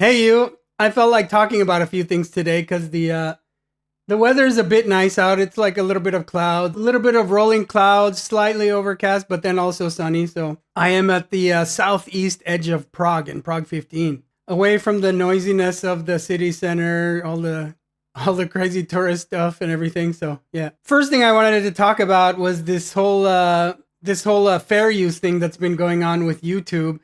Hey you, I felt like talking about a few things today because the weather is a bit nice out. It's like a little bit of clouds, a little bit of rolling clouds, slightly overcast, but then also sunny. So I am at the southeast edge of Prague in Prague 15, away from the noisiness of the city center, all the crazy tourist stuff and everything. So yeah, first thing I wanted to talk about was this whole fair use thing that's been going on with YouTube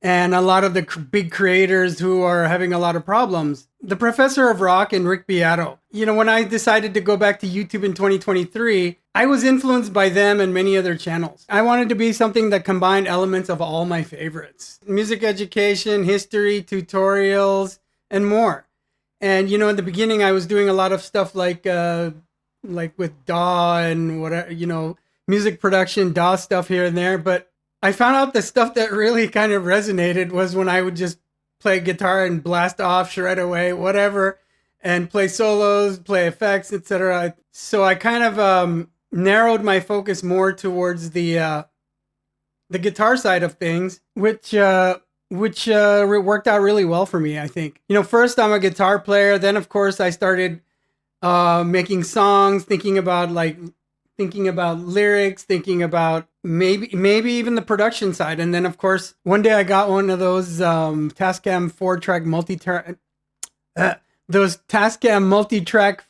and a lot of the big creators who are having a lot of problems. The Professor of Rock and Rick Beato. You know, when I decided to go back to YouTube in 2023, I was influenced by them and many other channels. I wanted to be something that combined elements of all my favorites: music education, history, tutorials, and more. And you know, in the beginning, I was doing a lot of stuff like with DAW and whatever, music production, DAW stuff here and there. But I found out the stuff that really kind of resonated was when I would just play guitar and blast off, shred away, whatever, and play solos, play effects, etc. So I kind of narrowed my focus more towards the guitar side of things, which worked out really well for me, I think. You know, first I'm a guitar player, then of course I started making songs, thinking about lyrics, thinking about maybe even the production side. And then of course one day I got one of those Tascam 4-track multi-track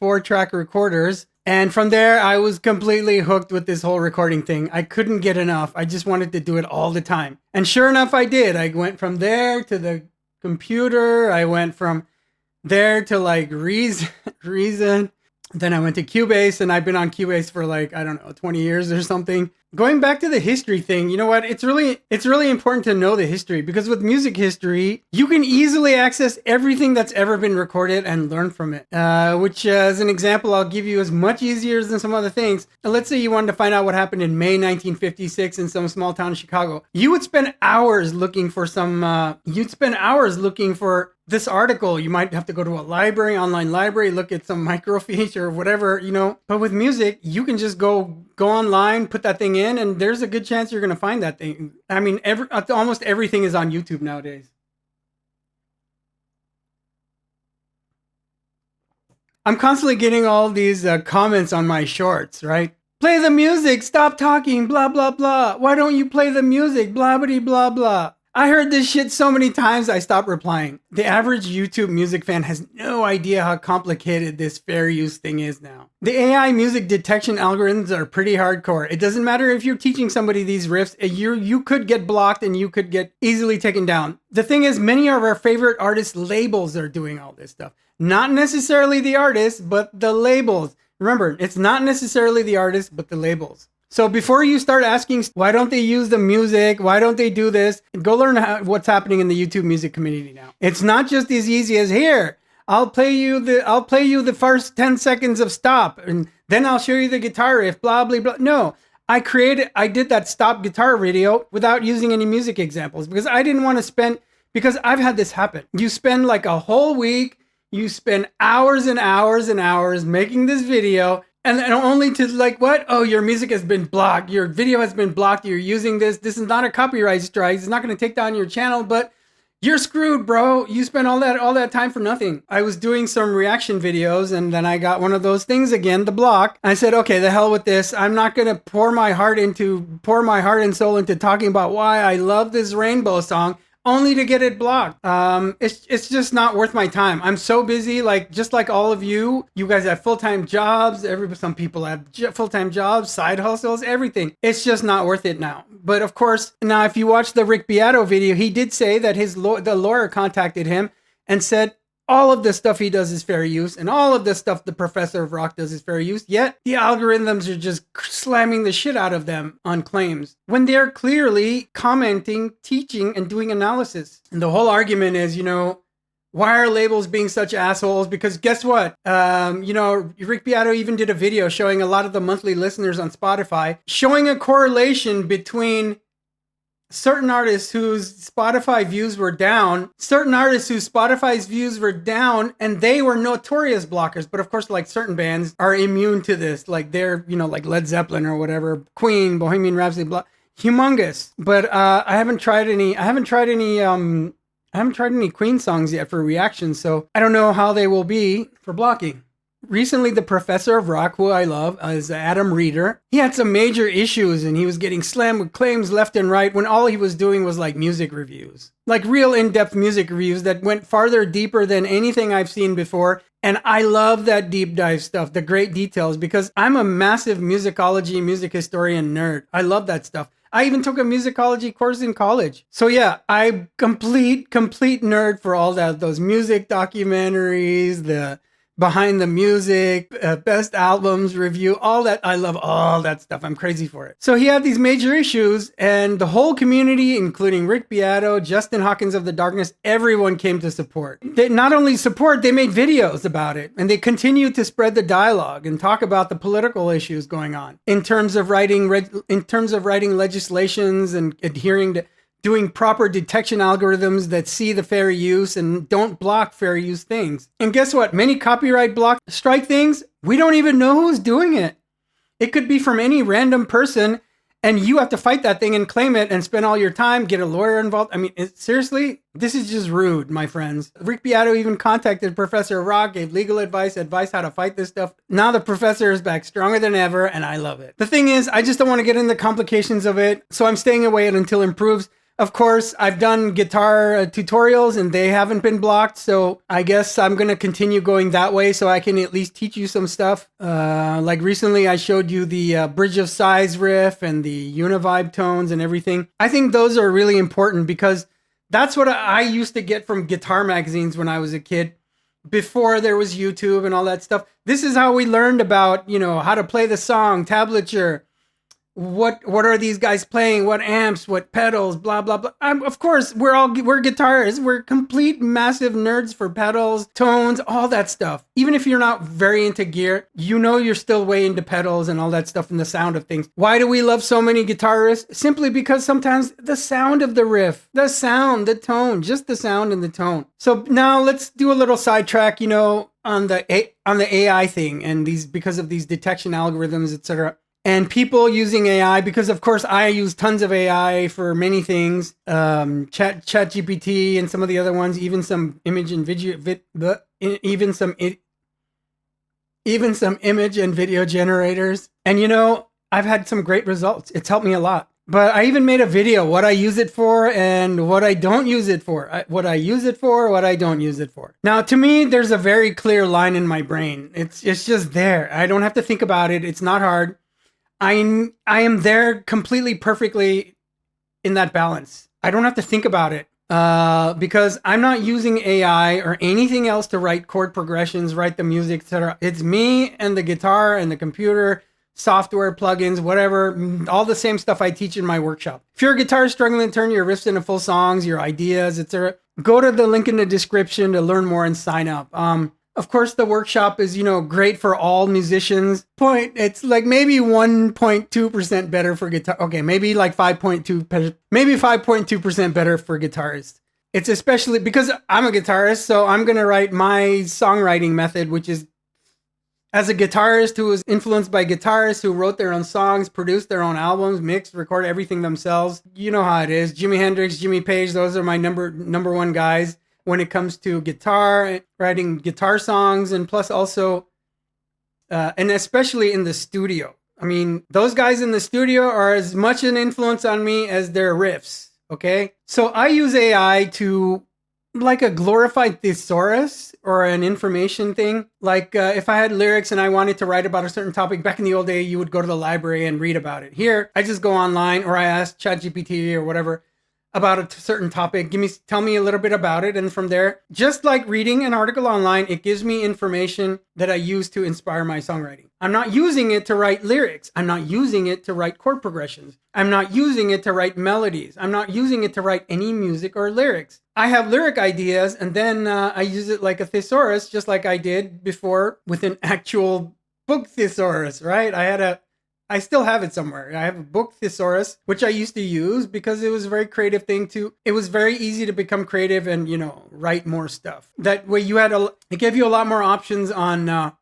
4-track recorders, and from there I was completely hooked with this whole recording thing. I couldn't get enough. I just wanted to do it all the time, and sure enough I did. I went from there to the computer, I went from there to like Reason. Then I went to Cubase, and I've been on Cubase for 20 years or something. Going back to the history thing, you know what? It's really important to know the history, because with music history, you can easily access everything that's ever been recorded and learn from it. Which, as an example, I'll give you is much easier than some other things. Let's say you wanted to find out what happened in May 1956 in some small town in Chicago. You would spend hours looking for this article. You might have to go to a library, online library, look at some microfiche or whatever, But with music, you can just go online, put that thing in, and there's a good chance you're going to find that thing. I mean, almost everything is on YouTube nowadays. I'm constantly getting all these comments on my shorts, right? Play the music, stop talking, blah, blah, blah. Why don't you play the music, blah, blah, blah, blah. I heard this shit so many times I stopped replying. The average YouTube music fan has no idea how complicated this fair use thing is now. The AI music detection algorithms are pretty hardcore. It doesn't matter if you're teaching somebody these riffs, you could get blocked and you could get easily taken down. The thing is, many of our favorite artists' labels are doing all this stuff. Not necessarily the artists, but the labels. Remember, it's not necessarily the artists, but the labels. So before you start asking, why don't they use the music? Why don't they do this? Go learn what's happening in the YouTube music community now. It's not just as easy as, here, I'll play you the first 10 seconds of stop, and then I'll show you the guitar riff, blah, blah, blah. No, I did that stop guitar video without using any music examples, because I didn't want to because I've had this happen. You spend like a whole week, you spend hours and hours and hours making this video, and only to what? Oh, your music has been blocked. Your video has been blocked. You're using this. This is not a copyright strike. It's not going to take down your channel, but you're screwed, bro. You spent all that time for nothing. I was doing some reaction videos, and then I got one of those things again, the block. I said, okay, the hell with this. I'm not going to pour my heart and soul into talking about why I love this Rainbow song, only to get it blocked. It's just not worth my time. I'm so busy, just like all of you. You guys have full-time jobs. Some people have full-time jobs, side hustles, everything. It's just not worth it now. But of course, now if you watch the Rick Beato video, he did say that the lawyer contacted him and said all of the stuff he does is fair use, and all of the stuff the Professor of Rock does is fair use, yet the algorithms are just slamming the shit out of them on claims, when they're clearly commenting, teaching, and doing analysis. And the whole argument is, why are labels being such assholes? Because guess what? Rick Beato even did a video showing a lot of the monthly listeners on Spotify, showing a correlation between certain artists whose Spotify views were down, and they were notorious blockers. But of course, certain bands are immune to this. They're, like Led Zeppelin or whatever, Queen, Bohemian Rhapsody, humongous. But I haven't tried any I haven't tried any Queen songs yet for reactions, so I don't know how they will be for blocking. Recently, the professor of rock, who I love, is Adam Reeder. He had some major issues and he was getting slammed with claims left and right when all he was doing was like music reviews. Like real in-depth music reviews that went farther deeper than anything I've seen before. And I love that deep dive stuff, the great details, because I'm a massive musicology, music historian nerd. I love that stuff. I even took a musicology course in college. So yeah, I'm complete nerd for all that. Those music documentaries, the behind the music, best albums review, all that. I love all that stuff. I'm crazy for it. So he had these major issues and the whole community, including Rick Beato, Justin Hawkins of the Darkness, everyone came to support. They not only support, they made videos about it and they continued to spread the dialogue and talk about the political issues going on in terms of writing legislations and adhering to doing proper detection algorithms that see the fair use and don't block fair use things. And guess what? Many copyright block strike things, we don't even know who's doing it. It could be from any random person and you have to fight that thing and claim it and spend all your time, get a lawyer involved. I mean, seriously, this is just rude, my friends. Rick Beato even contacted Professor Rock, gave legal advice how to fight this stuff. Now the professor is back stronger than ever and I love it. The thing is, I just don't want to get into complications of it. So I'm staying away until it improves. Of course, I've done guitar tutorials and they haven't been blocked. So I guess I'm going to continue going that way so I can at least teach you some stuff. Like recently I showed you the bridge of size riff and the univibe tones and everything. I think those are really important because that's what I used to get from guitar magazines when I was a kid. Before there was YouTube and all that stuff. This is how we learned about, how to play the song, tablature. What are these guys playing? What amps? What pedals? Blah blah blah. Of course, we're guitarists. We're complete massive nerds for pedals, tones, all that stuff. Even if you're not very into gear, you're still way into pedals and all that stuff and the sound of things. Why do we love so many guitarists? Simply because sometimes the sound of the riff, the sound, the tone, just the sound and the tone. So now let's do a little sidetrack, on the AI thing and because of these detection algorithms, etc. And people using AI, because of course I use tons of AI for many things, ChatGPT and some of the other ones, even some image and video, even some image and video generators. And I've had some great results. It's helped me a lot. But I even made a video, what I use it for and what I don't use it for. What I use it for, what I don't use it for. Now, to me, there's a very clear line in my brain. It's just there. I don't have to think about it. It's not hard. I am there completely perfectly in that balance. I don't have to think about it because I'm not using AI or anything else to write chord progressions, write the music, etc. It's me and the guitar and the computer, software, plugins, whatever, all the same stuff I teach in my workshop. If you're a guitarist struggling to turn your riffs into full songs, your ideas, etc., go to the link in the description to learn more and sign up. Of course, the workshop is, great for all musicians. It's like maybe 1.2% better for guitar. Okay, maybe like 5.2% better for guitarists. It's especially because I'm a guitarist, so I'm going to write my songwriting method, which is as a guitarist who was influenced by guitarists who wrote their own songs, produced their own albums, mixed, recorded everything themselves. You know how it is. Jimi Hendrix, Jimmy Page, those are my number one guys when it comes to guitar, writing guitar songs, and plus also, and especially in the studio. I mean, those guys in the studio are as much an influence on me as their riffs, okay? So I use AI to, like a glorified thesaurus or an information thing. Like if I had lyrics and I wanted to write about a certain topic, back in the old day, you would go to the library and read about it. Here, I just go online or I ask ChatGPT or whatever, about a certain topic, tell me a little bit about it. And from there, just like reading an article online, it gives me information that I use to inspire my songwriting. I'm not using it to write lyrics. I'm not using it to write chord progressions. I'm not using it to write melodies. I'm not using it to write any music or lyrics. I have lyric ideas and then I use it like a thesaurus, just like I did before with an actual book thesaurus, right? I still have it somewhere. I have a book thesaurus, which I used to use because it was a very creative thing it was very easy to become creative and, write more stuff. That way it gave you a lot more options on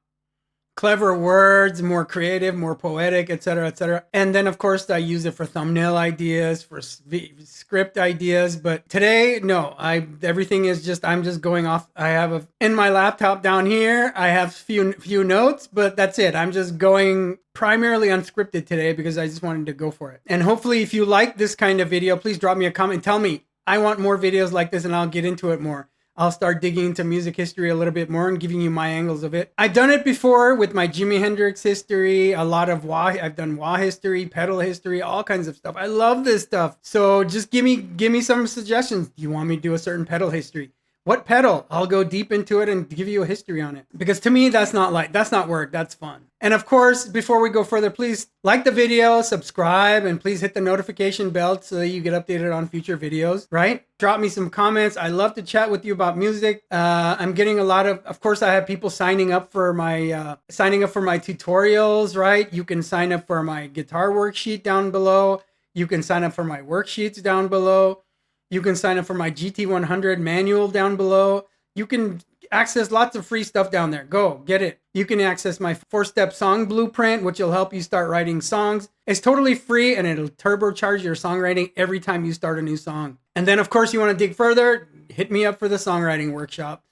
clever words, more creative, more poetic, etc., etc. And then, of course, I use it for thumbnail ideas, for script ideas. But today, no, everything is just, I'm just going off. I have in my laptop down here, I have few notes, but that's it. I'm just going primarily unscripted today because I just wanted to go for it. And hopefully, if you like this kind of video, please drop me a comment. Tell me, I want more videos like this, and I'll get into it more. I'll start digging into music history a little bit more and giving you my angles of it. I've done it before with my Jimi Hendrix history, a lot of wah. I've done wah history, pedal history, all kinds of stuff. I love this stuff. So just give me some suggestions. Do you want me to do a certain pedal history? What pedal? I'll go deep into it and give you a history on it. Because to me, that's not work. That's fun. And of course, before we go further, please like the video, subscribe, and please hit the notification bell so that you get updated on future videos, right? Drop me some comments. I love to chat with you about music. I'm getting a lot of course, I have people signing up for my tutorials, right? You can sign up for my guitar worksheet down below. You can sign up for my worksheets down below. You can sign up for my GT100 manual down below. You can access lots of free stuff down there. Go get it. You can access my 4-step song blueprint, which will help you start writing songs. It's totally free and it'll turbocharge your songwriting every time you start a new song. And then, of course, you want to dig further, hit me up for the songwriting workshop.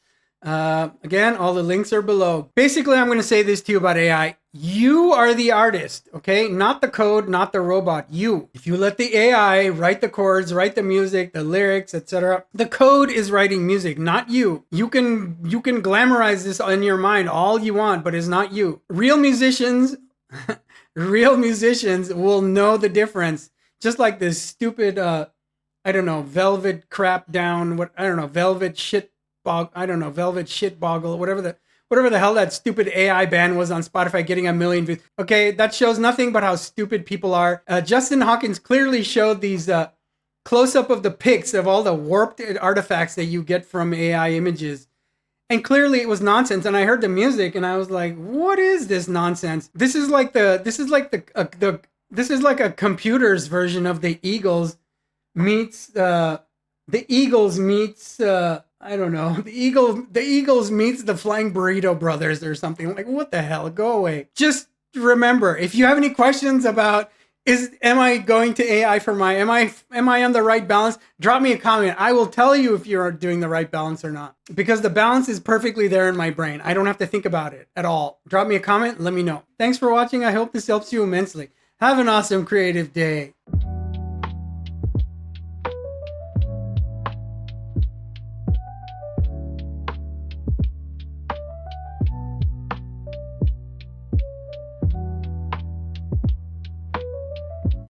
Again, all the links are below. Basically, I'm going to say this to you about AI. You are the artist, okay? Not the code, not the robot. You. If you let the AI write the chords, write the music, the lyrics, etc., the code is writing music, not you. You can glamorize this in your mind all you want, but it's not you. Real musicians, real musicians will know the difference. Just like this stupid, velvet crap down. Velvet shit. Velvet shit boggle, whatever the hell that stupid AI band was on Spotify getting 1 million views. Okay, that shows nothing but how stupid people are. Justin Hawkins clearly showed these close-up of the pics of all the warped artifacts that you get from AI images. And clearly it was nonsense. And I heard the music and I was like, what is this nonsense? This is like a computer's version of the Eagles meets the Eagles meets the Flying Burrito Brothers or something. Like, what the hell? Go away. Just remember, if you have any questions about am I going to AI for am I on the right balance? Drop me a comment. I will tell you if you're doing the right balance or not. Because the balance is perfectly there in my brain. I don't have to think about it at all. Drop me a comment, let me know. Thanks for watching. I hope this helps you immensely. Have an awesome creative day.